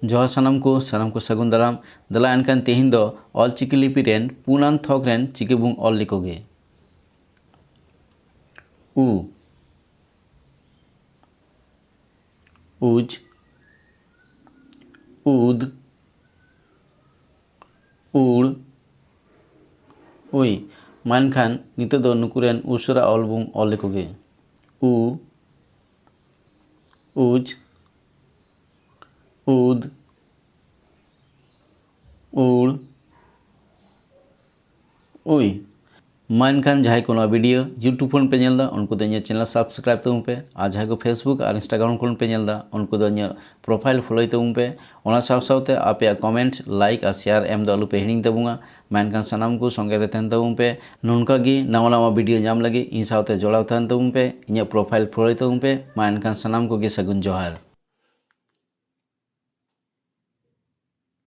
जोहार सानाम को सगुन दाराम दला एनकान तेहिन दो ऑलचिकी लिपि रेन पुनान थक रेन चिकी बुंग ऑल लिखोगे। उ उज उद उड़ उई मानखान नितो दो नुकुरेन उशरा ऑल बुंग ऑल लिखोगे। उ उज उद उड़ उई मानखान जहाँ को वीडियो यूट्यूब पे नेलदा उनको दो चैनल सब्सक्राइब तबन पे और जहाँ को फेसबुक और इंस्टाग्राम को पे नेलदा उनको दो प्रोफाइल फॉलो तबन पे ओना साथ आपे कमेंट लाइक और शेयर एम दो आलू पे हिड़ी तबुआ मानखान सानाम को संगे रे तहन तबन पे नोनका गी नवा नवा वीडियो नाम लगी इन साथ जोड़ाव तहन तबन पे इन प्रोफाइल फॉलो तबन पे मानखान सानाम को गे सगुन जोहार।